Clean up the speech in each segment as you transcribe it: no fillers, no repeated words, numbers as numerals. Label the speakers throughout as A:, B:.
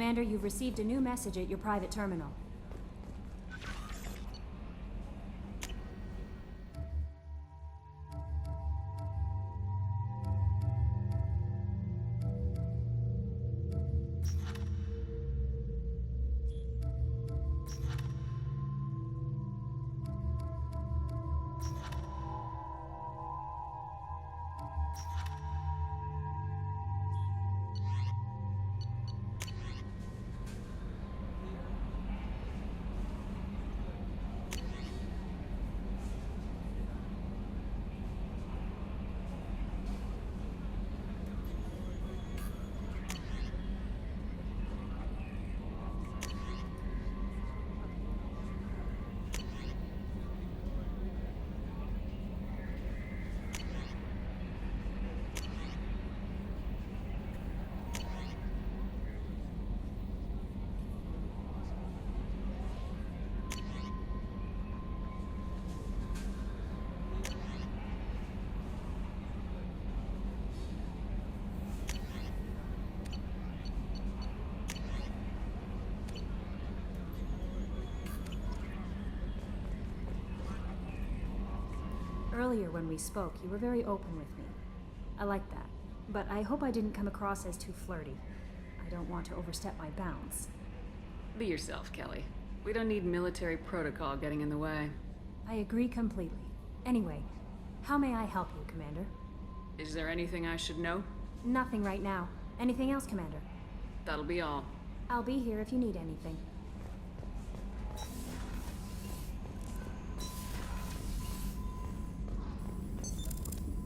A: Commander, you've received a new message at your private terminal. Earlier when we spoke, you were very open with me. I like that. But I hope I didn't come across as too flirty. I don't want to overstep my bounds.
B: Be yourself, Kelly. We don't need military protocol getting in the way.
A: I agree completely. Anyway, how may I help you, Commander?
B: Is there anything I should know?
A: Nothing right now. Anything else, Commander?
B: That'll be all.
A: I'll be here if you need anything.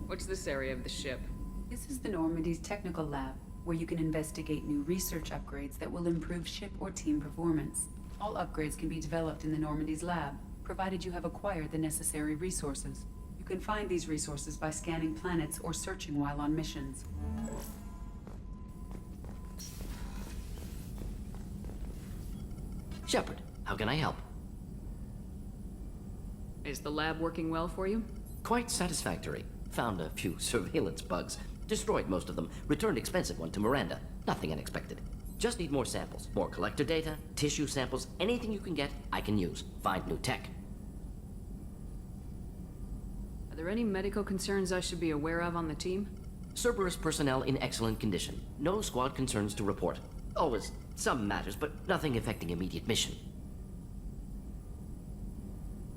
B: What's this area of the ship?
C: This is the Normandy's technical lab, where you can investigate new research upgrades that will improve ship or team performance. All upgrades can be developed in the Normandy's lab, provided you have acquired the necessary resources. You can find these resources by scanning planets or searching while on missions.
D: Shepard, how can I help?
B: Is the lab working well for you?
D: Quite satisfactory. Found a few surveillance bugs. Destroyed most of them. Returned expensive one to Miranda. Nothing unexpected. Just need more samples. More collector data, tissue samples, anything you can get, I can use. Find new tech.
B: Are there any medical concerns I should be aware of on the team?
D: Cerberus personnel in excellent condition. No squad concerns to report. Always some matters, but nothing affecting immediate mission.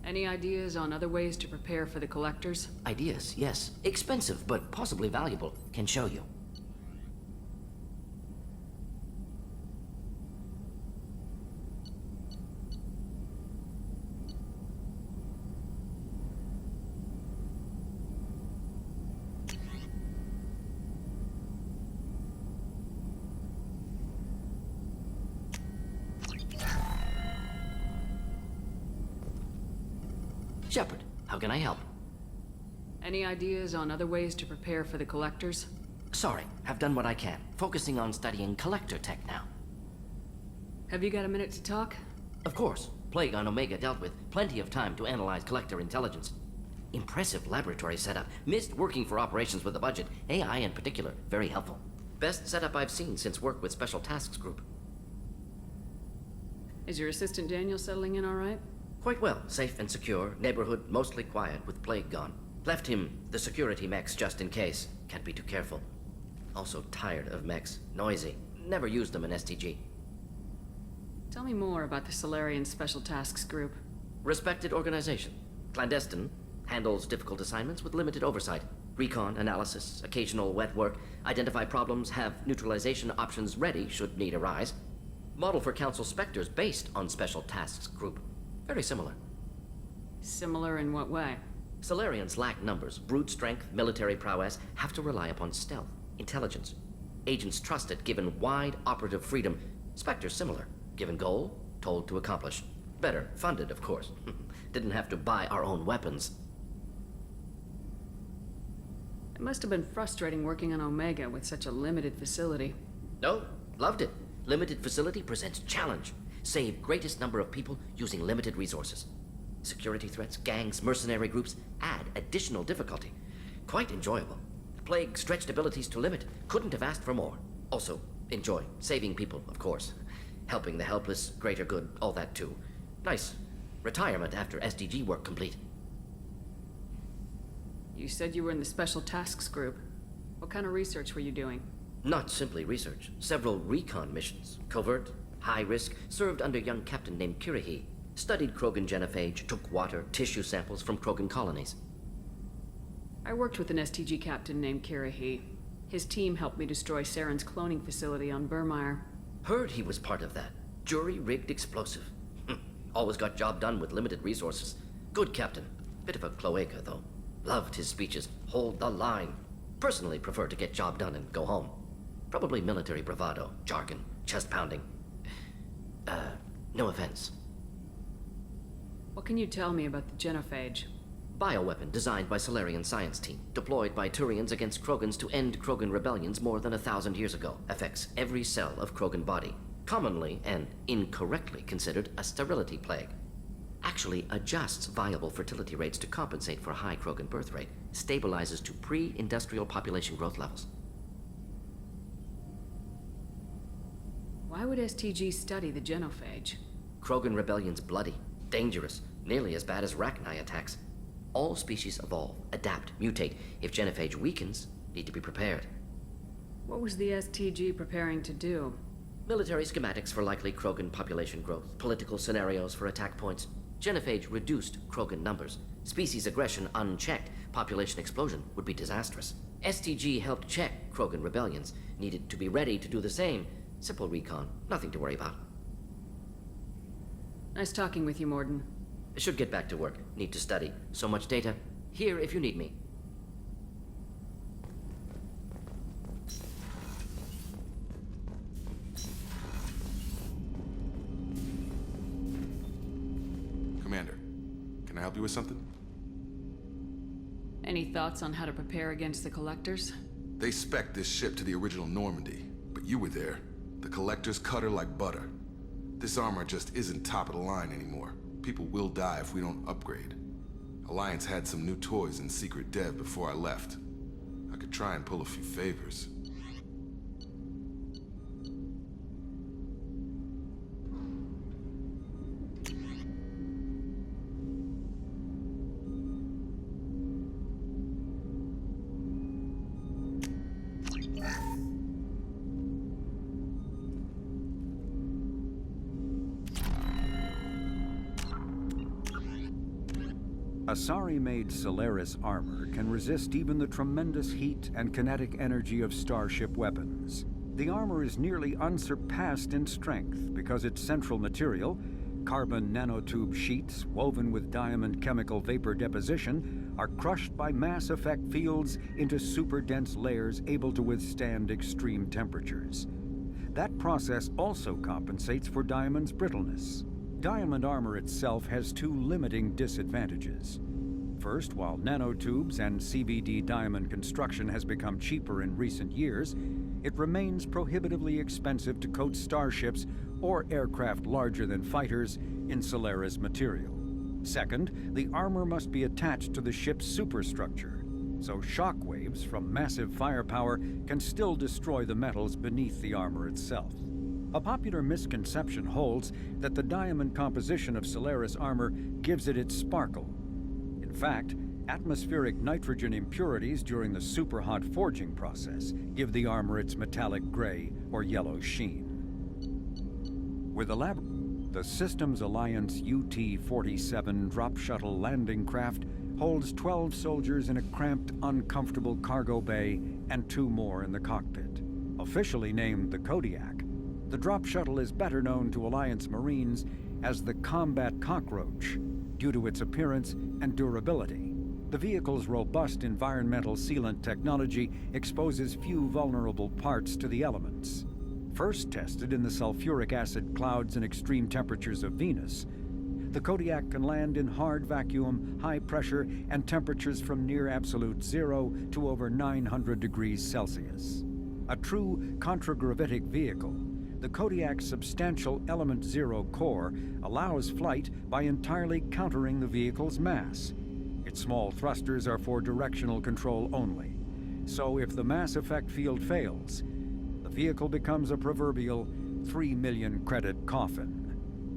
B: Any ideas on other ways to prepare for the collectors?
D: Ideas, yes. Expensive, but possibly valuable. Can show you. Shepard, how can I help?
B: Any ideas on other ways to prepare for the collectors?
D: Sorry, have done what I can. Focusing on studying collector tech now.
B: Have you got a minute to talk?
D: Of course. Plague on Omega dealt with. Plenty of time to analyze collector intelligence. Impressive laboratory setup. Missed working for operations with a budget. AI in particular. Very helpful. Best setup I've seen since work with Special Tasks Group.
B: Is your assistant Daniel settling in all right?
D: Quite well. Safe and secure. Neighborhood mostly quiet with Plague gone. Left him the security mechs just in case. Can't be too careful. Also tired of mechs. Noisy. Never used them in STG.
B: Tell me more about the Solarian Special Tasks Group.
D: Respected organization. Clandestine. Handles difficult assignments with limited oversight. Recon, analysis, occasional wet work. Identify problems, have neutralization options ready should need arise. Model for Council Spectres based on Special Tasks Group. Very similar.
B: Similar in what way?
D: Solarians lack numbers, brute strength, military prowess, have to rely upon stealth, intelligence. Agents trusted, given wide operative freedom. Spectres similar, given goal, told to accomplish. Better, funded, of course. Didn't have to buy our own weapons.
B: It must have been frustrating working on Omega with such a limited facility.
D: No, loved it. Limited facility presents challenge. Save greatest number of people using limited resources. Security threats, gangs, mercenary groups add additional difficulty. Quite enjoyable. Plague stretched abilities to limit. Couldn't have asked for more. Also, enjoy saving people, of course. Helping the helpless, greater good, all that too. Nice. Retirement after SDG work complete.
B: You said you were in the Special Tasks Group. What kind of research were you doing?
D: Not simply research. Several recon missions. Covert, high risk, served under a young captain named Kirihi. Studied Krogan genophage, took water, tissue samples from Krogan colonies.
B: I worked with an STG captain named Kirihi. His team helped me destroy Saren's cloning facility on Burmire.
D: Heard he was part of that. Jury-rigged explosive. Always got job done with limited resources. Good captain. Bit of a cloaca, though. Loved his speeches. Hold the line. Personally prefer to get job done and go home. Probably military bravado, jargon, chest pounding. No offense.
B: What can you tell me about the genophage?
D: Bioweapon designed by Solarian science team, deployed by Turians against Krogans to end Krogan rebellions more than 1,000 years ago. Affects every cell of Krogan body. Commonly and incorrectly considered a sterility plague. Actually adjusts viable fertility rates to compensate for a high Krogan birth rate. Stabilizes to pre-industrial population growth levels.
B: Why would STG study the genophage?
D: Krogan rebellion's bloody, dangerous, nearly as bad as Rachni attacks. All species evolve, adapt, mutate. If genophage weakens, need to be prepared.
B: What was the STG preparing to do?
D: Military schematics for likely Krogan population growth, political scenarios for attack points. Genophage reduced Krogan numbers. Species aggression unchecked, population explosion would be disastrous. STG helped check Krogan rebellions, needed to be ready to do the same. Simple recon, nothing to worry about.
B: Nice talking with you, Morden.
D: Should get back to work, need to study. So much data. Here if you need me.
E: Commander, can I help you with something?
B: Any thoughts on how to prepare against the Collectors?
E: They spec'd this ship to the original Normandy, but you were there. The Collectors cut her like butter. This armor just isn't top of the line anymore. People will die if we don't upgrade. Alliance had some new toys in secret dev before I left. I could try and pull a few favors.
F: Asari-made Solaris armor can resist even the tremendous heat and kinetic energy of starship weapons. The armor is nearly unsurpassed in strength because its central material, carbon nanotube sheets woven with diamond chemical vapor deposition, are crushed by mass effect fields into super-dense layers able to withstand extreme temperatures. That process also compensates for diamond's brittleness. Diamond armor itself has two limiting disadvantages. First, while nanotubes and CVD diamond construction has become cheaper in recent years, it remains prohibitively expensive to coat starships or aircraft larger than fighters in Solaris material. Second, the armor must be attached to the ship's superstructure, so shock waves from massive firepower can still destroy the metals beneath the armor itself. A popular misconception holds that the diamond composition of Solaris armor gives it its sparkle. In fact, atmospheric nitrogen impurities during the superhot forging process give the armor its metallic gray or yellow sheen. With the Systems Alliance UT-47 drop shuttle landing craft holds 12 soldiers in a cramped, uncomfortable cargo bay and 2 more in the cockpit. Officially named the Kodiak, the drop shuttle is better known to Alliance Marines as the Combat Cockroach due to its appearance and durability. The vehicle's robust environmental sealant technology exposes few vulnerable parts to the elements. First tested in the sulfuric acid clouds and extreme temperatures of Venus, the Kodiak can land in hard vacuum, high pressure, and temperatures from near absolute zero to over 900 degrees Celsius. A true contragravitic vehicle, the Kodiak's substantial Element Zero core allows flight by entirely countering the vehicle's mass. Its small thrusters are for directional control only. So if the mass effect field fails, the vehicle becomes a proverbial 3 million credit coffin.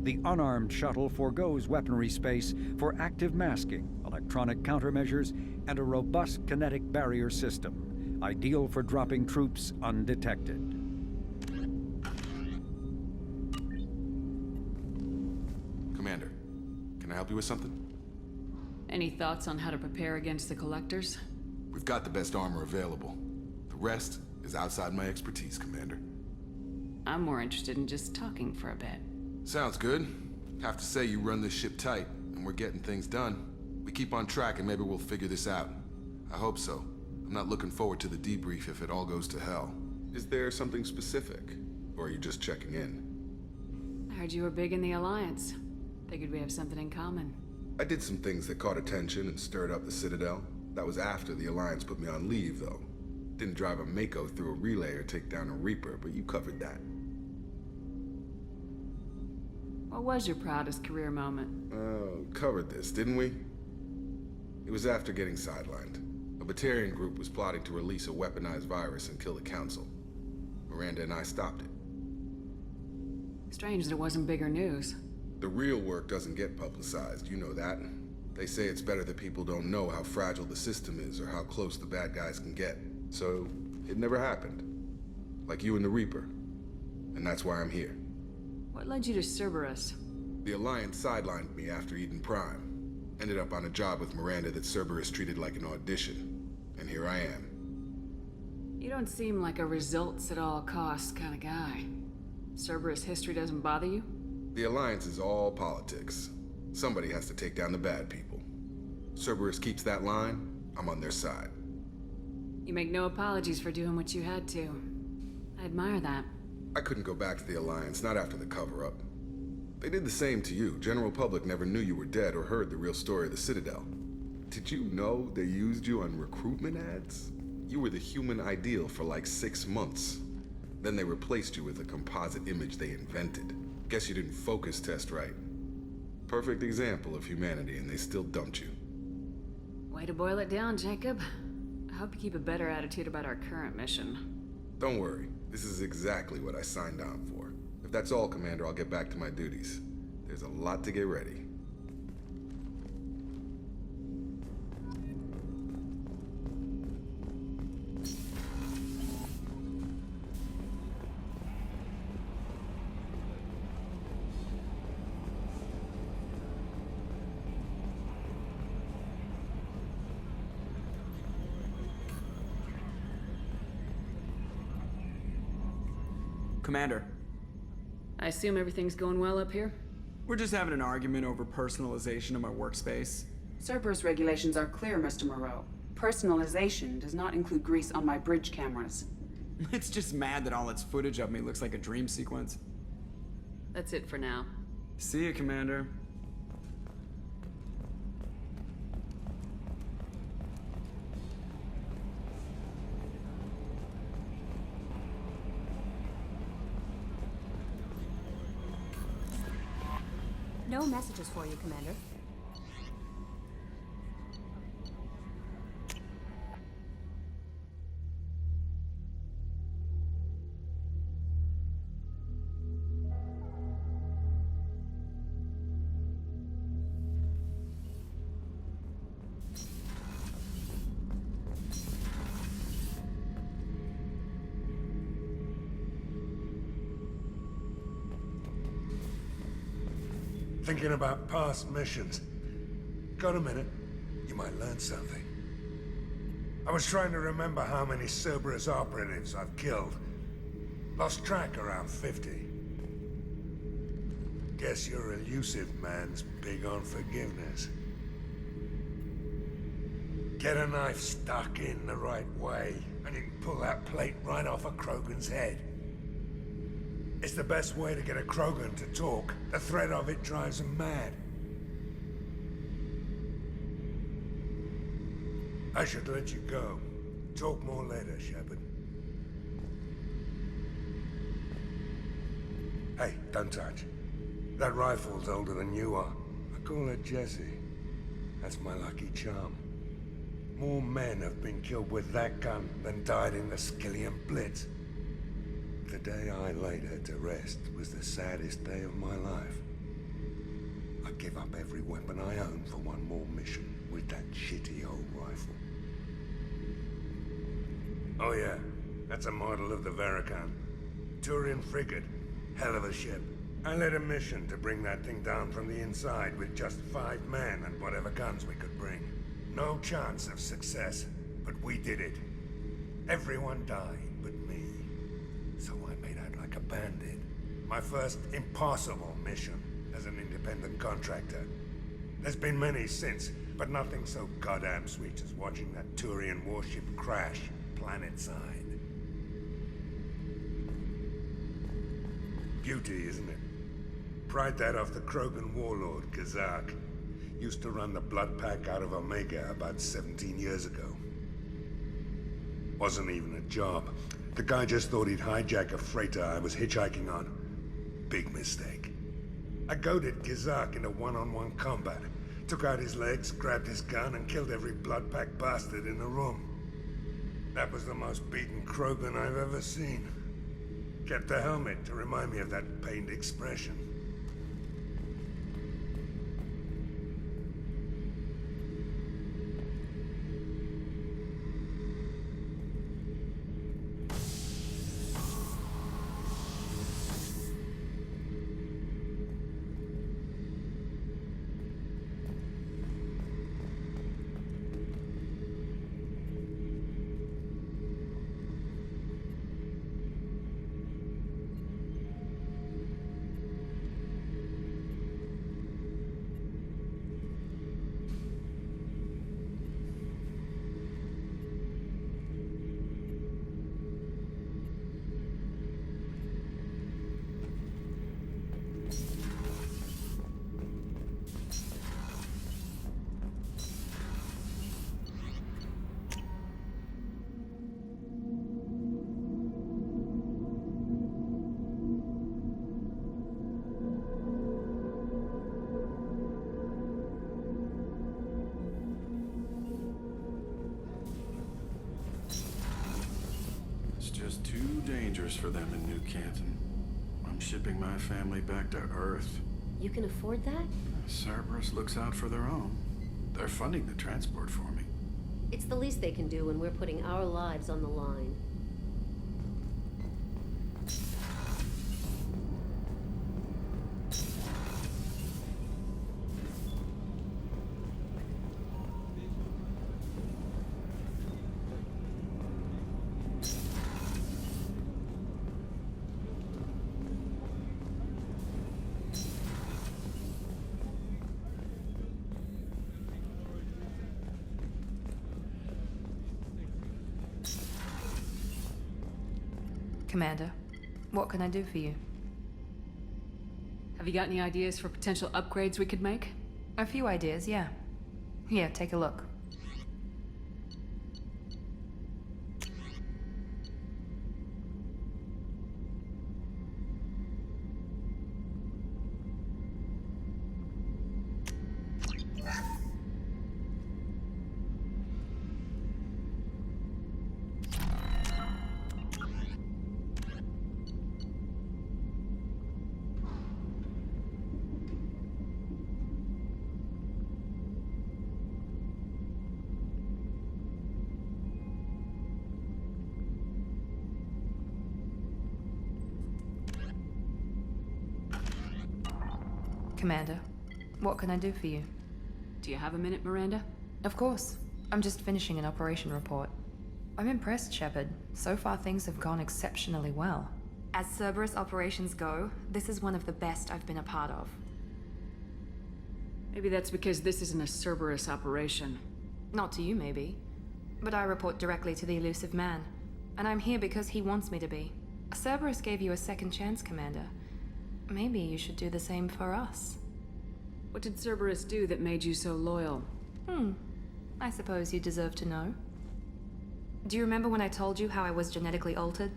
F: The unarmed shuttle forgoes weaponry space for active masking, electronic countermeasures, and a robust kinetic barrier system, ideal for dropping troops undetected.
E: Commander, can I help you with something?
B: Any thoughts on how to prepare against the Collectors?
E: We've got the best armor available. The rest is outside my expertise, Commander.
B: I'm more interested in just talking for a bit.
E: Sounds good. Have to say you run this ship tight, and we're getting things done. We keep on track and maybe we'll figure this out. I hope so. I'm not looking forward to the debrief if it all goes to hell. Is there something specific? Or are you just checking in?
B: I heard you were big in the Alliance. Figured we have something in common.
E: I did some things that caught attention and stirred up the Citadel. That was after the Alliance put me on leave, though. Didn't drive a Mako through a relay or take down a Reaper, but you covered that.
B: What was your proudest career moment?
E: Covered this, didn't we? It was after getting sidelined. A Batarian group was plotting to release a weaponized virus and kill the Council. Miranda and I stopped it.
B: Strange that it wasn't bigger news.
E: The real work doesn't get publicized, you know that. They say it's better that people don't know how fragile the system is or how close the bad guys can get. So, it never happened. Like you and the Reaper. And that's why I'm here.
B: What led you to Cerberus?
E: The Alliance sidelined me after Eden Prime. Ended up on a job with Miranda that Cerberus treated like an audition. And here I am.
B: You don't seem like a results-at-all-costs kind of guy. Cerberus history doesn't bother you?
E: The Alliance is all politics. Somebody has to take down the bad people. Cerberus keeps that line, I'm on their side.
B: You make no apologies for doing what you had to. I admire that.
E: I couldn't go back to the Alliance, not after the cover-up. They did the same to you. General public never knew you were dead or heard the real story of the Citadel. Did you know they used you on recruitment ads? You were the human ideal for like 6 months. Then they replaced you with a composite image they invented. Guess you didn't focus test right. Perfect example of humanity, and they still dumped you.
B: Way to boil it down, Jacob. I hope you keep a better attitude about our current mission.
E: Don't worry. This is exactly what I signed on for. If that's all, Commander, I'll get back to my duties. There's a lot to get ready.
G: Commander,
B: I assume everything's going well up here?
G: we're just having an argument over personalization of my workspace.
C: Cerberus regulations are clear, Mr. Moreau. Personalization does not include grease on my bridge cameras.
G: It's just mad that all its footage of me looks like a dream sequence.
B: That's it for now.
G: See ya, Commander.
A: No messages for you, Commander.
H: Thinking about past missions. Got a minute? You might learn something. I was trying to remember how many Cerberus operatives I've killed. Lost track around 50. Guess your elusive man's big on forgiveness. Get a knife stuck in the right way, and you can pull that plate right off of Krogan's head. It's the best way to get a Krogan to talk. The threat of it drives him mad. I should let you go. Talk more later, Shepard. Hey, don't touch. That rifle's older than you are. I call it Jesse. That's my lucky charm. More men have been killed with that gun than died in the Skillian Blitz. the day I laid her to rest was the saddest day of my life. I'd give up every weapon I own for one more mission with that shitty old rifle. Oh yeah, that's a model of the Veracon. Turian frigate. Hell of a ship. I led a mission to bring that thing down from the inside with just 5 men and whatever guns we could bring. No chance of success, but we did it. Everyone died but me. So I made out like a bandit. My first impossible mission as an independent contractor. There's been many since, but nothing so goddamn sweet as watching that Turian warship crash planet-side. Beauty, isn't it? Pried that off the Krogan warlord, Kazak. Used to run the Blood Pack out of Omega about 17 years ago. Wasn't even a job. The guy just thought he'd hijack a freighter I was hitchhiking on. Big mistake. I goaded Kazak into one-on-one combat. Took out his legs, grabbed his gun, and killed every Blood Pack bastard in the room. That was the most beaten Krogan I've ever seen. Kept the helmet to remind me of that pained expression.
I: Just too dangerous for them in New Canton. I'm shipping my family back to Earth.
J: You can afford that?
I: Cerberus looks out for their own. They're funding the transport for me.
J: It's the least they can do when we're putting our lives on the line.
K: Commander, what can I do for you?
B: Have you got any ideas for potential upgrades we could make?
K: A few ideas, yeah. Here, take a look. Commander, what can I do for you?
B: Do you have a minute, Miranda?
K: Of course. I'm just finishing an operation report. I'm impressed, Shepard. So far things have gone exceptionally well. As Cerberus operations go, this is one of the best I've been a part of.
B: Maybe that's because this isn't a Cerberus operation.
K: Not to you, maybe. But I report directly to the Elusive Man. And I'm here because he wants me to be. Cerberus gave you a second chance, Commander. Maybe you should do the same for us.
B: What did Cerberus do that made you so loyal?
K: I suppose you deserve to know. Do you remember when I told you how I was genetically altered?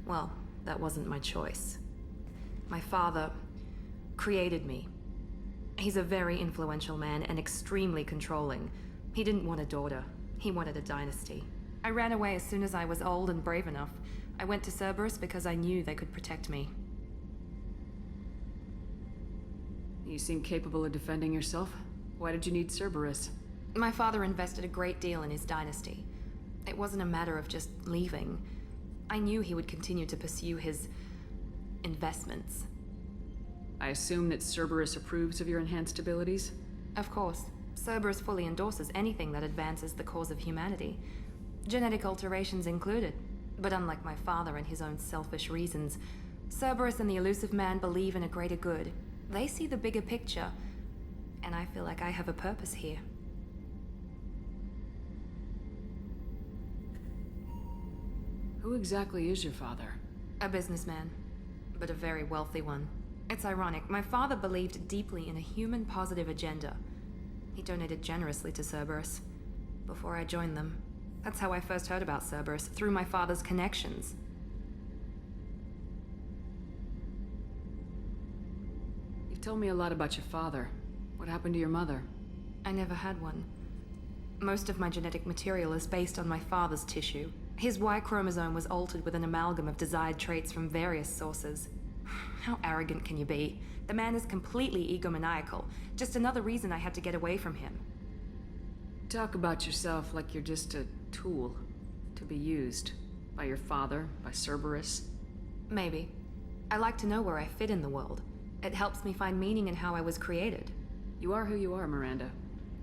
K: Well, that wasn't my choice. My father created me. He's a very influential man and extremely controlling. He didn't want a daughter. He wanted a dynasty. I ran away as soon as I was old and brave enough. I went to Cerberus because I knew they could protect me.
B: You seem capable of defending yourself. Why did you need Cerberus?
K: My father invested a great deal in his dynasty. It wasn't a matter of just leaving. I knew he would continue to pursue his investments.
B: I assume that Cerberus approves of your enhanced abilities?
K: Of course, Cerberus fully endorses anything that advances the cause of humanity. Genetic alterations included. But unlike my father and his own selfish reasons, Cerberus and the Elusive Man believe in a greater good. They see the bigger picture, and I feel like I have a purpose here.
B: Who exactly is your father?
K: A businessman, but a very wealthy one. It's ironic, my father believed deeply in a human-positive agenda. He donated generously to Cerberus before I joined them. That's how I first heard about Cerberus, through my father's connections.
B: You've told me a lot about your father. What happened to your mother?
K: I never had one. Most of my genetic material is based on my father's tissue. His Y chromosome was altered with an amalgam of desired traits from various sources. How arrogant can you be? The man is completely egomaniacal. Just another reason I had to get away from him.
B: Talk about yourself like you're just a tool to be used by your father, by Cerberus.
K: Maybe. I like to know where I fit in the world. It helps me find meaning in how I was created.
B: You are who you are, Miranda.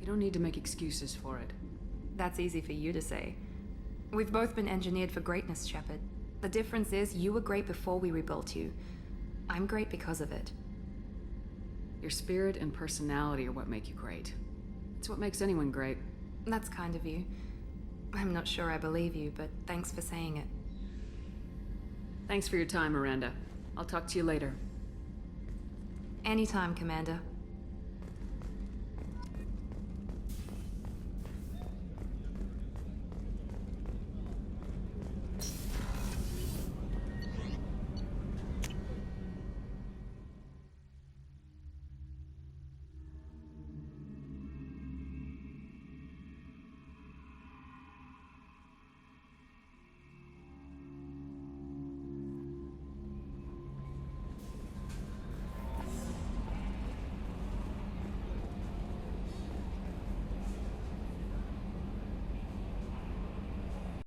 B: You don't need to make excuses for it.
K: That's easy for you to say. We've both been engineered for greatness, Shepard. The difference is you were great before we rebuilt you. I'm great because of it.
B: Your spirit and personality are what make you great. It's what makes anyone great.
K: That's kind of you. I'm not sure I believe you, but thanks for saying it.
B: Thanks for your time, Miranda. I'll talk to you later.
K: Anytime, Commander.